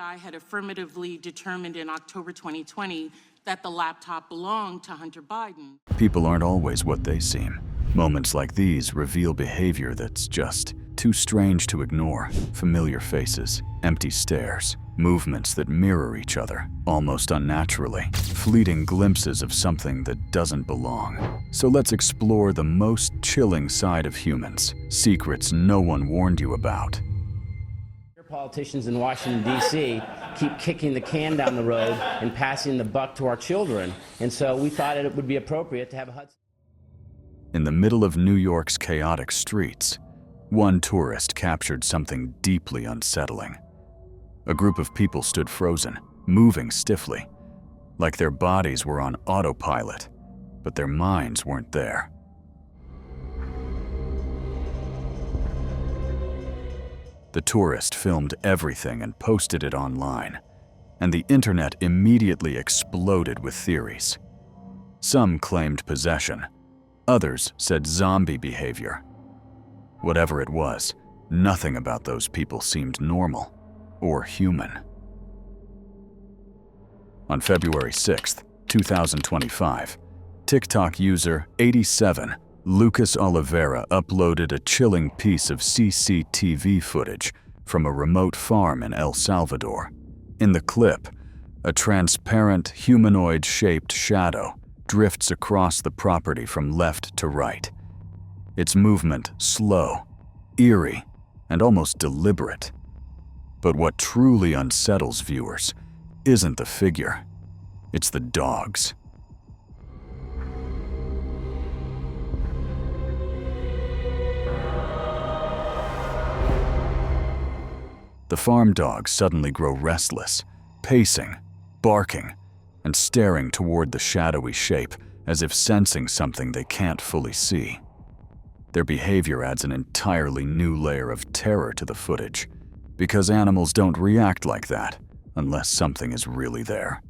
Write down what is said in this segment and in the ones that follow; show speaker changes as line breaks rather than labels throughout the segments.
FBI had affirmatively determined in October 2020 that the laptop belonged to Hunter Biden.
People aren't always what they seem. Moments like these reveal behavior that's just too strange to ignore. Familiar faces, empty stares, movements that mirror each other, almost unnaturally. Fleeting glimpses of something that doesn't belong. So let's explore the most chilling side of humans. Secrets no one warned you about.
Politicians in Washington, D.C. keep kicking the can down the road and passing the buck to our children. And so we thought it would be appropriate to have a Hudson.
In the middle of New York's chaotic streets, one tourist captured something deeply unsettling. A group of people stood frozen, moving stiffly, like their bodies were on autopilot, but their minds weren't there. The tourist filmed everything and posted it online, and the internet immediately exploded with theories. Some claimed possession, others said zombie behavior. Whatever it was, nothing about those people seemed normal or human. On February 6, 2025, TikTok user 87 Lucas Oliveira uploaded a chilling piece of CCTV footage from a remote farm in El Salvador. In the clip, a transparent, humanoid-shaped shadow drifts across the property from left to right. Its movement slow, eerie, and almost deliberate. But what truly unsettles viewers isn't the figure, it's the dogs. The farm dogs suddenly grow restless, pacing, barking, and staring toward the shadowy shape as if sensing something they can't fully see. Their behavior adds an entirely new layer of terror to the footage, because animals don't react like that unless something is really there.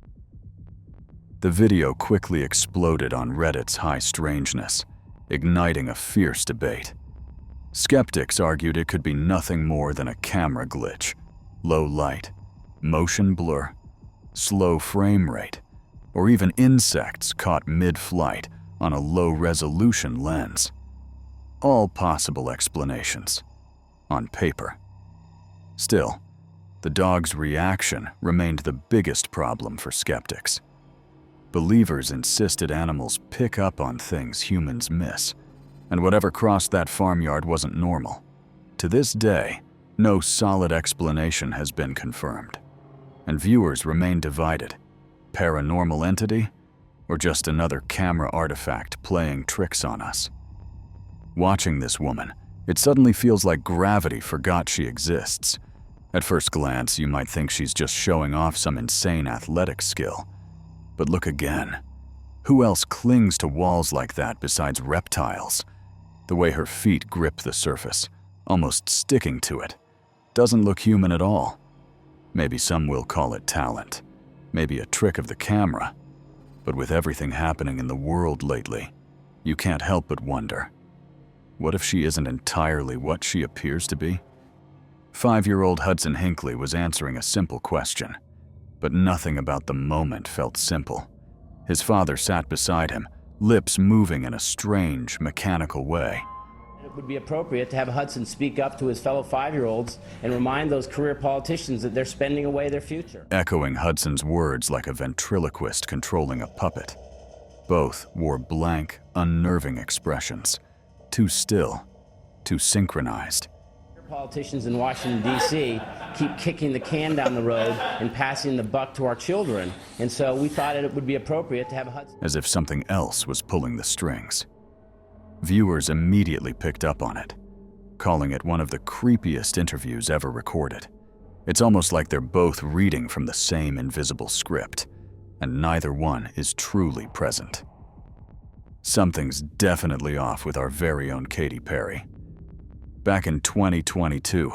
The video quickly exploded on Reddit's high strangeness, igniting a fierce debate. Skeptics argued it could be nothing more than a camera glitch, low light, motion blur, slow frame rate, or even insects caught mid-flight on a low-resolution lens. All possible explanations, on paper. Still, the dog's reaction remained the biggest problem for skeptics. Believers insisted animals pick up on things humans miss, and whatever crossed that farmyard wasn't normal. To this day, no solid explanation has been confirmed, and viewers remain divided. Paranormal entity, or just another camera artifact playing tricks on us? Watching this woman, it suddenly feels like gravity forgot she exists. At first glance, you might think she's just showing off some insane athletic skill. But look again. Who else clings to walls like that besides reptiles? The way her feet grip the surface, almost sticking to it, doesn't look human at all. Maybe some will call it talent, maybe a trick of the camera. But with everything happening in the world lately, you can't help but wonder, what if she isn't entirely what she appears to be? 5-year-old Hudson Hinckley was answering a simple question, but nothing about the moment felt simple. His father sat beside him, lips moving in a strange, mechanical way.
It would be appropriate to have Hudson speak up to his fellow 5-year-olds and remind those career politicians that they're spending away their future.
Echoing Hudson's words like a ventriloquist controlling a puppet. Both wore blank, unnerving expressions, too still, too synchronized.
Politicians in Washington, D.C. keep kicking the can down the road and passing the buck to our children. And so we thought it would be appropriate to have a Hudson.
As if something else was pulling the strings. Viewers immediately picked up on it, calling it one of the creepiest interviews ever recorded. It's almost like they're both reading from the same invisible script, and neither one is truly present. Something's definitely off with our very own Katy Perry. Back in 2022,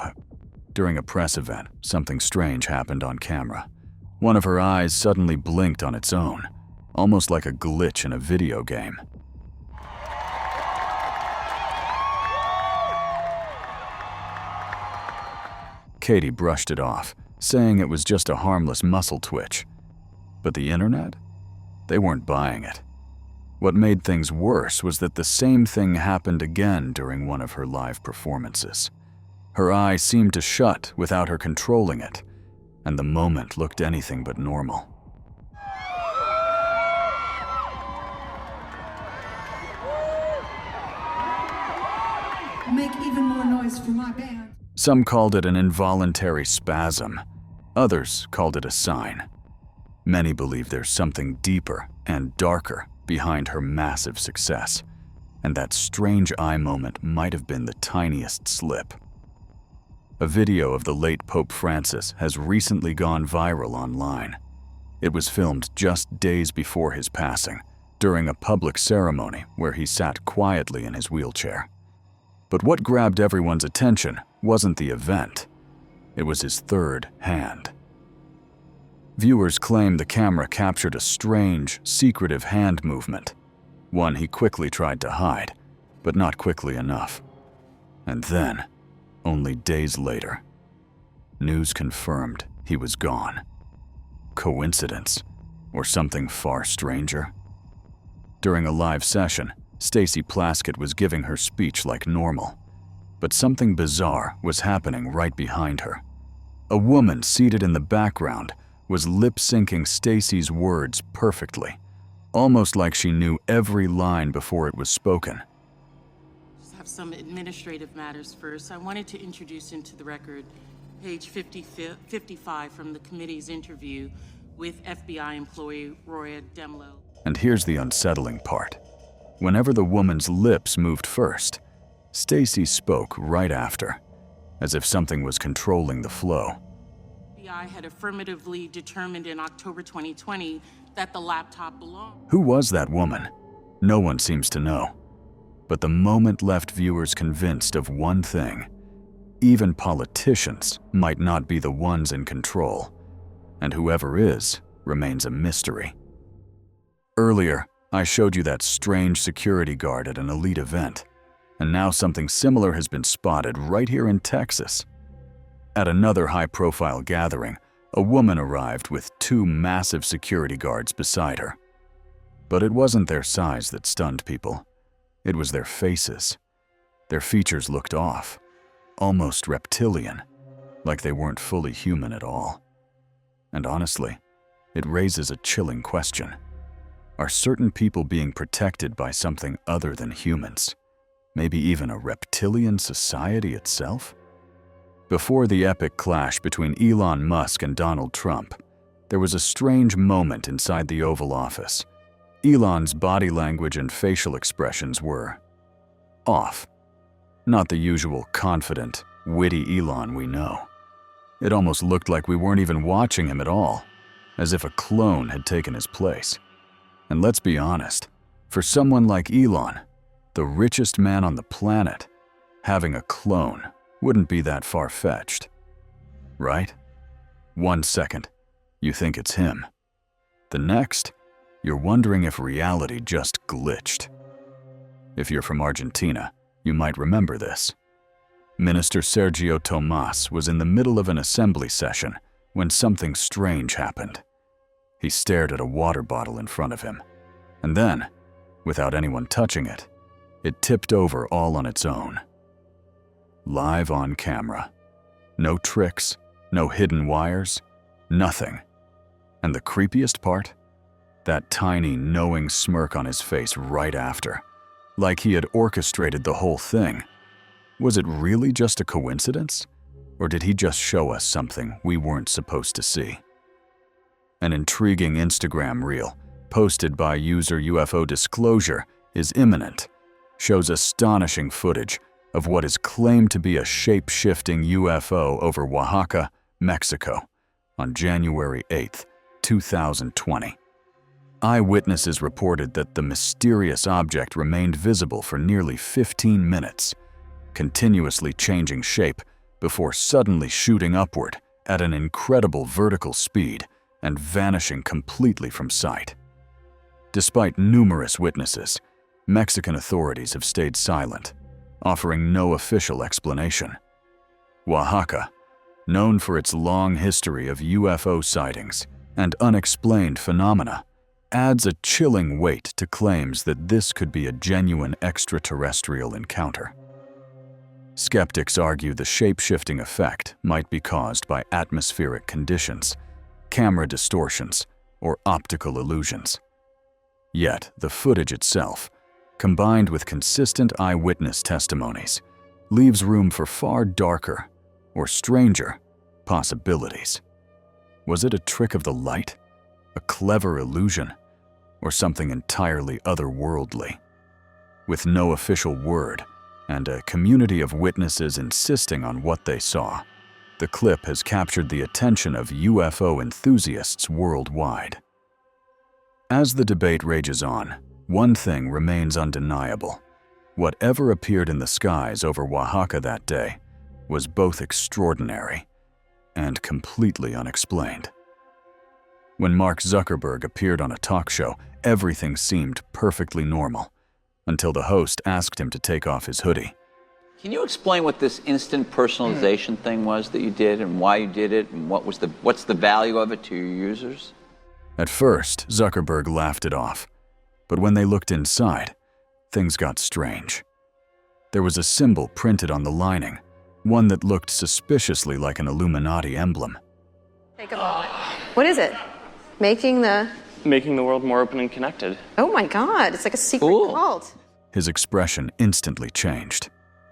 during a press event, something strange happened on camera. One of her eyes suddenly blinked on its own, almost like a glitch in a video game. Katy brushed it off, saying it was just a harmless muscle twitch. But the internet? They weren't buying it. What made things worse was that the same thing happened again during one of her live performances. Her eye seemed to shut without her controlling it, and the moment looked anything but normal.
Make even more noise for my band.
Some called it an involuntary spasm. Others called it a sign. Many believe there's something deeper and darker behind her massive success, and that strange eye moment might have been the tiniest slip. A video of the late Pope Francis has recently gone viral online. It was filmed just days before his passing, during a public ceremony where he sat quietly in his wheelchair. But what grabbed everyone's attention wasn't the event. It was his third hand. Viewers claim the camera captured a strange, secretive hand movement, one he quickly tried to hide, but not quickly enough. And then, only days later, news confirmed he was gone. Coincidence, or something far stranger? During a live session, Stacy Plaskett was giving her speech like normal, but something bizarre was happening right behind her. A woman seated in the background was lip-syncing Stacy's words perfectly, almost like she knew every line before it was spoken.
Just have some administrative matters first. I wanted to introduce into the record page 55 from the committee's interview with FBI employee Roya Demlow.
And here's the unsettling part. Whenever the woman's lips moved first, Stacy spoke right after, as if something was controlling the flow.
FBI had affirmatively determined in October 2020 that the laptop belonged.
Who was that woman? No one seems to know. But the moment left viewers convinced of one thing. Even politicians might not be the ones in control, and whoever is remains a mystery. Earlier, I showed you that strange security guard at an elite event, and now something similar has been spotted right here in Texas. At another high-profile gathering, a woman arrived with two massive security guards beside her. But it wasn't their size that stunned people. It was their faces. Their features looked off, almost reptilian, like they weren't fully human at all. And honestly, it raises a chilling question. Are certain people being protected by something other than humans? Maybe even a reptilian society itself? Before the epic clash between Elon Musk and Donald Trump, there was a strange moment inside the Oval Office. Elon's body language and facial expressions were off. Not the usual confident, witty Elon we know. It almost looked like we weren't even watching him at all, as if a clone had taken his place. And let's be honest, for someone like Elon, the richest man on the planet, having a clone wouldn't be that far-fetched, right? 1 second, you think it's him. The next, you're wondering if reality just glitched. If you're from Argentina, you might remember this. Minister Sergio Tomas was in the middle of an assembly session when something strange happened. He stared at a water bottle in front of him, and then, without anyone touching it, it tipped over all on its own. Live on camera. No tricks, no hidden wires, nothing. And the creepiest part? That tiny, knowing smirk on his face right after, like he had orchestrated the whole thing. Was it really just a coincidence? Or did he just show us something we weren't supposed to see? An intriguing Instagram reel, posted by user UFO Disclosure, is imminent, shows astonishing footage of what is claimed to be a shape-shifting UFO over Oaxaca, Mexico, on January 8, 2020. Eyewitnesses reported that the mysterious object remained visible for nearly 15 minutes, continuously changing shape before suddenly shooting upward at an incredible vertical speed and vanishing completely from sight. Despite numerous witnesses, Mexican authorities have stayed silent, offering no official explanation. Oaxaca, known for its long history of UFO sightings and unexplained phenomena, adds a chilling weight to claims that this could be a genuine extraterrestrial encounter. Skeptics argue the shape-shifting effect might be caused by atmospheric conditions, camera distortions, or optical illusions. Yet, the footage itself, combined with consistent eyewitness testimonies, leaves room for far darker or stranger possibilities. Was it a trick of the light, a clever illusion, or something entirely otherworldly? With no official word and a community of witnesses insisting on what they saw, the clip has captured the attention of UFO enthusiasts worldwide. As the debate rages on, one thing remains undeniable. Whatever appeared in the skies over Oaxaca that day was both extraordinary and completely unexplained. When Mark Zuckerberg appeared on a talk show, everything seemed perfectly normal, until the host asked him to take off his hoodie.
Can you explain what this instant personalization thing was that you did and why you did it and what's the value of it to your users?
At first, Zuckerberg laughed it off, but when they looked inside, things got strange. There was a symbol printed on the lining, one that looked suspiciously like an Illuminati emblem.
Take a moment. What is it? Making the
world more open and connected.
Oh my God, it's like a secret cult.
His expression instantly changed.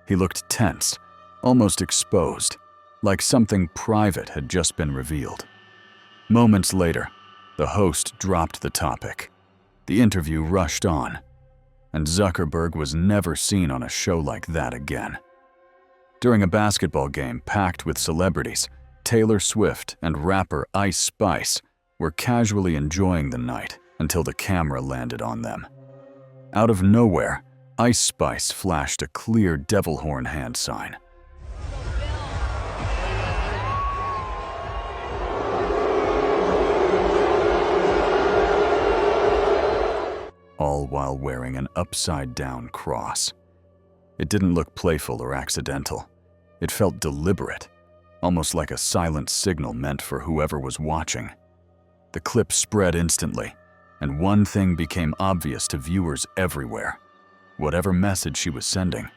He looked tense, almost exposed, like something private had just been revealed. Moments later, the host dropped the topic. The interview rushed on, and Zuckerberg was never seen on a show like that again. During a basketball game packed with celebrities, Taylor Swift and rapper Ice Spice were casually enjoying the night until the camera landed on them. Out of nowhere, Ice Spice flashed a clear devil horn hand sign. All while wearing an upside-down cross. It didn't look playful or accidental. It felt deliberate, almost like a silent signal meant for whoever was watching. The clip spread instantly, and one thing became obvious to viewers everywhere. Whatever message she was sending,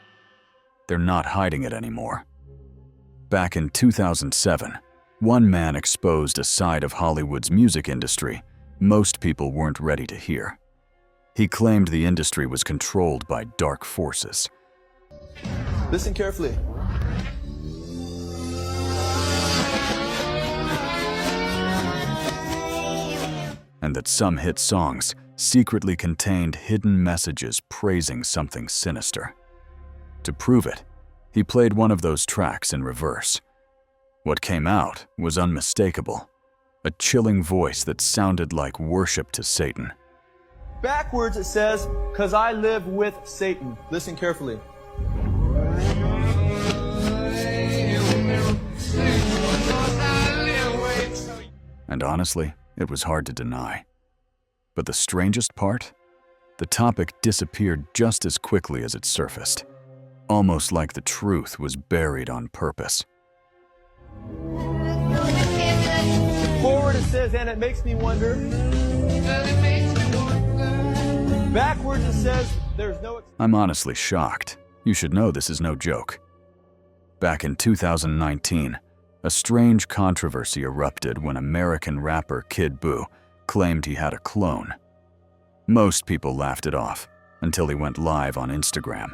they're not hiding it anymore. Back in 2007, one man exposed a side of Hollywood's music industry most people weren't ready to hear. He claimed the industry was controlled by dark forces.
Listen carefully.
And that some hit songs secretly contained hidden messages praising something sinister. To prove it, he played one of those tracks in reverse. What came out was unmistakable, a chilling voice that sounded like worship to Satan.
Backwards it says, "'Cause I live with Satan." Listen carefully.
And honestly, it was hard to deny. But the strangest part? The topic disappeared just as quickly as it surfaced, almost like the truth was buried on purpose.
Forward it says, "And it makes me wonder." Backwards it says, "There's no..."
I'm honestly shocked. You should know this is no joke. Back in 2019, a strange controversy erupted when American rapper Kid Buu claimed he had a clone. Most people laughed it off until he went live on Instagram.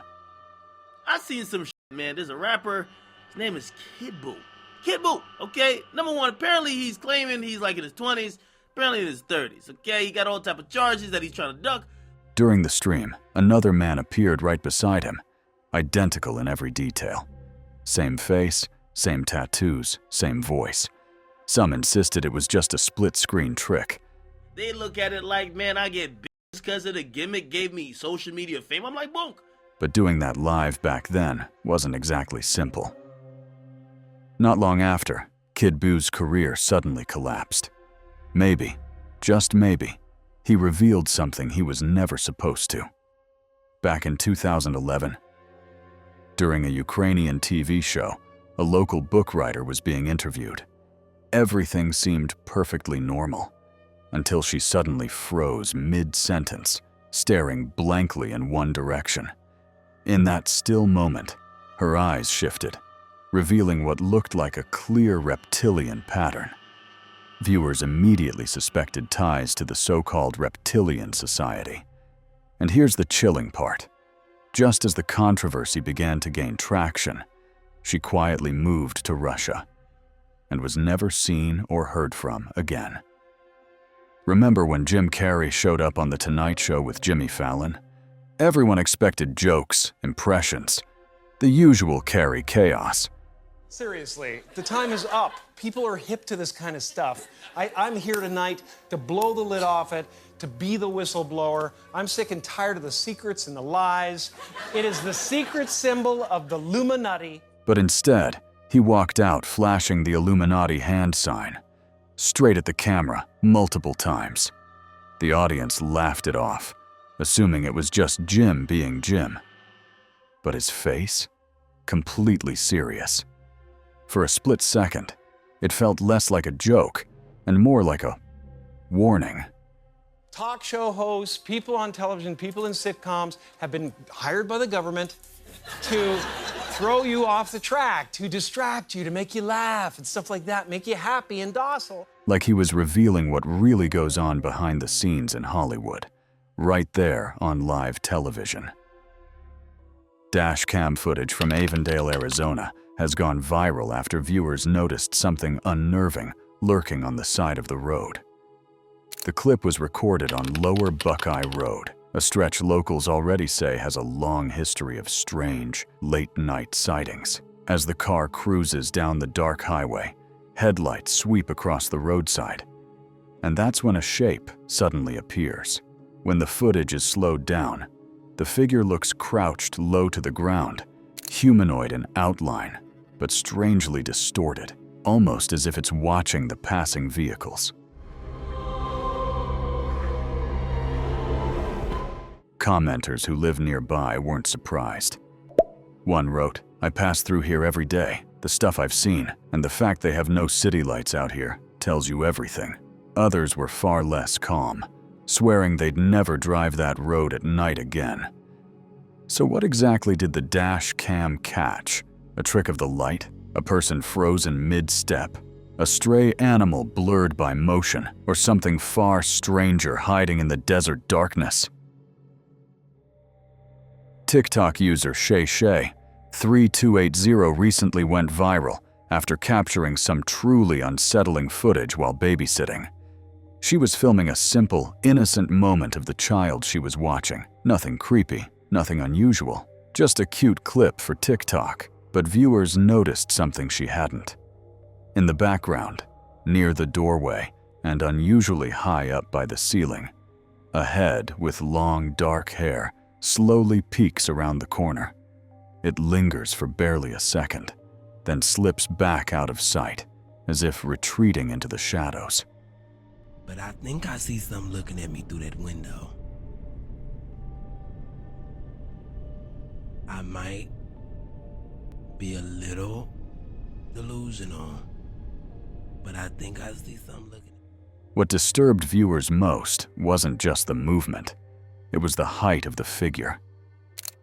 I seen some shit, man. There's a rapper. His name is Kid Buu. Kid Buu, okay? Number one, apparently he's claiming he's like in his 20s, apparently in his 30s, okay? He got all type of charges that he's trying to duck.
During the stream, another man appeared right beside him, identical in every detail. Same face, same tattoos, same voice. Some insisted it was just a split-screen trick.
They look at it like, man, I get bitches because of the gimmick gave me social media fame. I'm like, bonk.
But doing that live back then wasn't exactly simple. Not long after, Kid Buu's career suddenly collapsed. Maybe, just maybe, he revealed something he was never supposed to. Back in 2011, during a Ukrainian TV show, A local book writer was being interviewed. Everything seemed perfectly normal, until she suddenly froze mid-sentence, staring blankly in one direction. In that still moment, her eyes shifted, revealing what looked like a clear reptilian pattern. Viewers immediately suspected ties to the so-called Reptilian Society. And here's the chilling part. Just as the controversy began to gain traction, she quietly moved to Russia and was never seen or heard from again. Remember when Jim Carrey showed up on The Tonight Show with Jimmy Fallon? Everyone expected jokes, impressions, the usual Carrey chaos.
Seriously, the time is up. People are hip to this kind of stuff. I'm here tonight to blow the lid off it, to be the whistleblower. I'm sick and tired of the secrets and the lies. It is the secret symbol of the Illuminati.
But instead, he walked out flashing the Illuminati hand sign, straight at the camera, multiple times. The audience laughed it off, assuming it was just Jim being Jim. But his face? Completely serious. For a split second, it felt less like a joke and more like a warning.
Talk show hosts, people on television, people in sitcoms have been hired by the government to throw you off the track, to distract you, to make you laugh and stuff like that, make you happy and docile.
Like he was revealing what really goes on behind the scenes in Hollywood, right there on live television. Dash cam footage from Avondale, Arizona has gone viral after viewers noticed something unnerving lurking on the side of the road. The clip was recorded on Lower Buckeye Road, a stretch locals already say has a long history of strange, late-night sightings. As the car cruises down the dark highway, headlights sweep across the roadside. And that's when a shape suddenly appears. When the footage is slowed down, the figure looks crouched low to the ground, humanoid in outline, but strangely distorted, almost as if it's watching the passing vehicles. Commenters who live nearby weren't surprised. One wrote, "I pass through here every day. The stuff I've seen, and the fact they have no city lights out here, tells you everything." Others were far less calm, swearing they'd never drive that road at night again. So what exactly did the dash cam catch? A trick of the light? A person frozen mid-step? A stray animal blurred by motion? Or something far stranger hiding in the desert darkness? TikTok user Shay3280 recently went viral after capturing some truly unsettling footage while babysitting. She was filming a simple, innocent moment of the child she was watching. Nothing creepy, nothing unusual, just a cute clip for TikTok. But viewers noticed something she hadn't. In the background, near the doorway and unusually high up by the ceiling, a head with long dark hair slowly peeks around the corner. It lingers for barely a second, then slips back out of sight, as if retreating into the shadows.
But I think I see something looking at me through that window. I might be a little delusional, but I think I see something looking.
What disturbed viewers most wasn't just the movement. It was the height of the figure.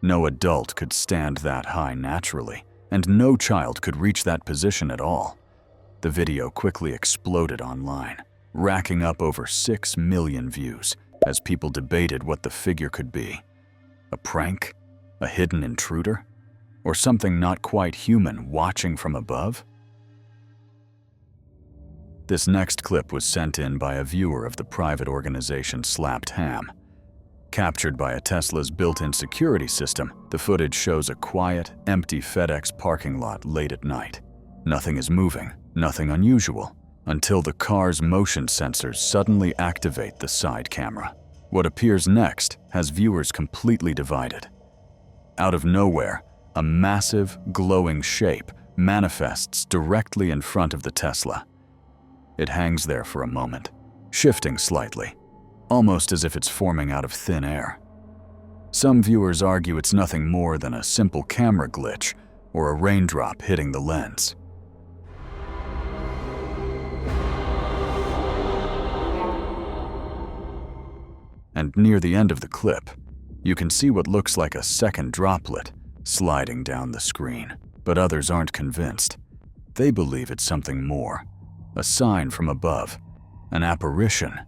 No adult could stand that high naturally, and no child could reach that position at all. The video quickly exploded online, racking up over 6 million views as people debated what the figure could be. A prank? A hidden intruder? Or something not quite human watching from above? This next clip was sent in by a viewer of the private organization Slapped Ham. Captured by a Tesla's built-in security system, the footage shows a quiet, empty FedEx parking lot late at night. Nothing is moving, nothing unusual, until the car's motion sensors suddenly activate the side camera. What appears next has viewers completely divided. Out of nowhere, a massive, glowing shape manifests directly in front of the Tesla. It hangs there for a moment, shifting slightly, almost as if it's forming out of thin air. Some viewers argue it's nothing more than a simple camera glitch, or a raindrop hitting the lens. And near the end of the clip, you can see what looks like a second droplet sliding down the screen. But others aren't convinced. They believe it's something more, a sign from above, an apparition,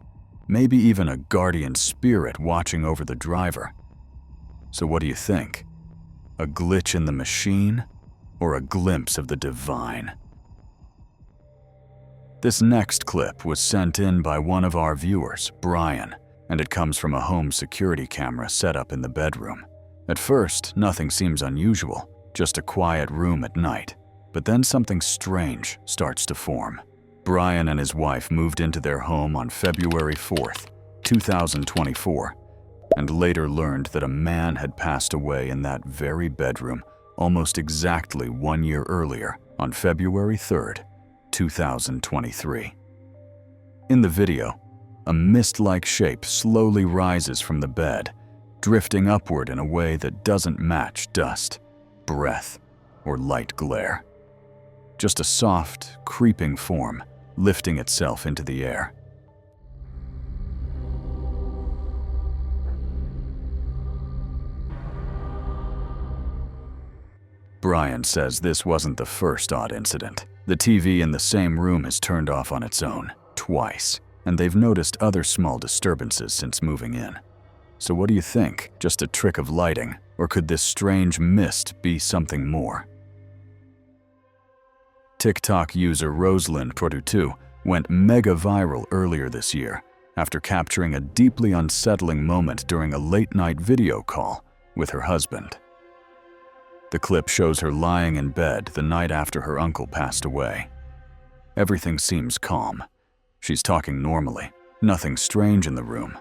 maybe even a guardian spirit watching over the driver. So what do you think? A glitch in the machine, or a glimpse of the divine? This next clip was sent in by one of our viewers, Brian, and it comes from a home security camera set up in the bedroom. At first, nothing seems unusual, just a quiet room at night. But then something strange starts to form. Brian and his wife moved into their home on February 4th, 2024, and later learned that a man had passed away in that very bedroom almost exactly 1 year earlier, on February 3rd, 2023. In the video, a mist-like shape slowly rises from the bed, drifting upward in a way that doesn't match dust, breath, or light glare. Just a soft, creeping form lifting itself into the air. Brian says this wasn't the first odd incident. The TV in the same room has turned off on its own, twice, and they've noticed other small disturbances since moving in. So what do you think? Just a trick of lighting? Or could this strange mist be something more? TikTok user Rosalind22 went mega viral earlier this year after capturing a deeply unsettling moment during a late-night video call with her husband. The clip shows her lying in bed the night after her uncle passed away. Everything seems calm. She's talking normally, nothing strange in the room,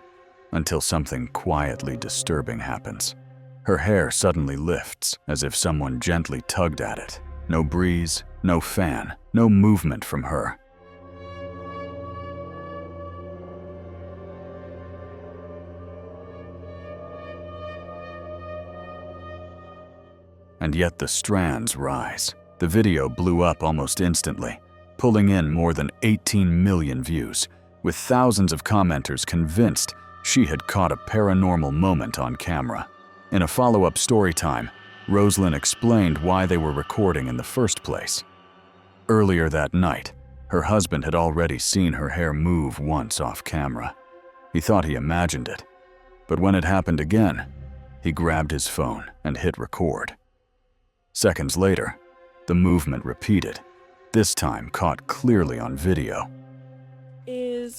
until something quietly disturbing happens. Her hair suddenly lifts, as if someone gently tugged at it. No breeze, no fan, no movement from her. And yet the strands rise. The video blew up almost instantly, pulling in more than 18 million views, with thousands of commenters convinced she had caught a paranormal moment on camera. In a follow-up story time, Rosalind explained why they were recording in the first place. Earlier that night, her husband had already seen her hair move once off camera. He thought he imagined it, but when it happened again, he grabbed his phone and hit record. Seconds later, the movement repeated, this time caught clearly on video.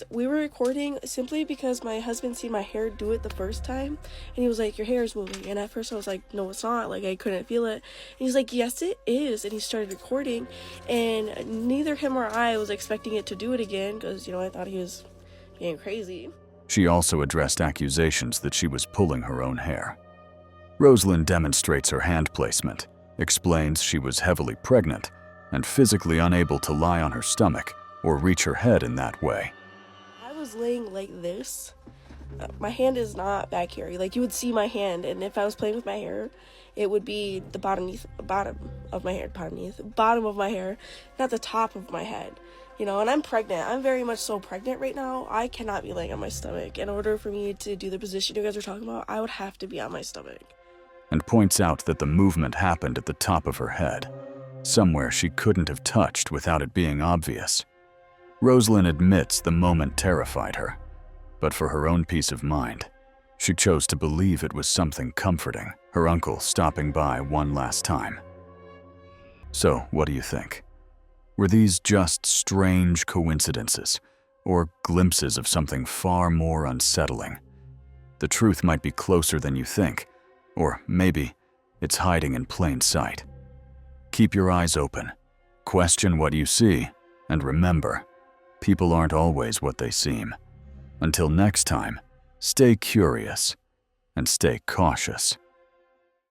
We were recording simply because my husband seen my hair do it the first time, and he was like, your hair is moving, and at first I was like, no it's not, like I couldn't feel it, and he's like, yes it is, and he started recording, and neither him or I was expecting it to do it again, because I thought he was being crazy.
She also addressed accusations that she was pulling her own hair. Rosalind demonstrates her hand placement, explains she was heavily pregnant and physically unable to lie on her stomach or reach her head in that way.
I was laying like this. My hand is not back here. Like, you would see my hand, and if I was playing with my hair, it would be the bottom of my hair, not the top of my head. And I'm pregnant. I'm very much so pregnant right now. I cannot be laying on my stomach. In order for me to do the position you guys are talking about, I would have to be on my stomach.
And points out that the movement happened at the top of her head, somewhere she couldn't have touched without it being obvious. Rosalind admits the moment terrified her, but for her own peace of mind, she chose to believe it was something comforting, her uncle stopping by one last time. So, what do you think? Were these just strange coincidences, or glimpses of something far more unsettling? The truth might be closer than you think, or maybe it's hiding in plain sight. Keep your eyes open, question what you see, and remember, people aren't always what they seem. Until next time, stay curious and stay cautious.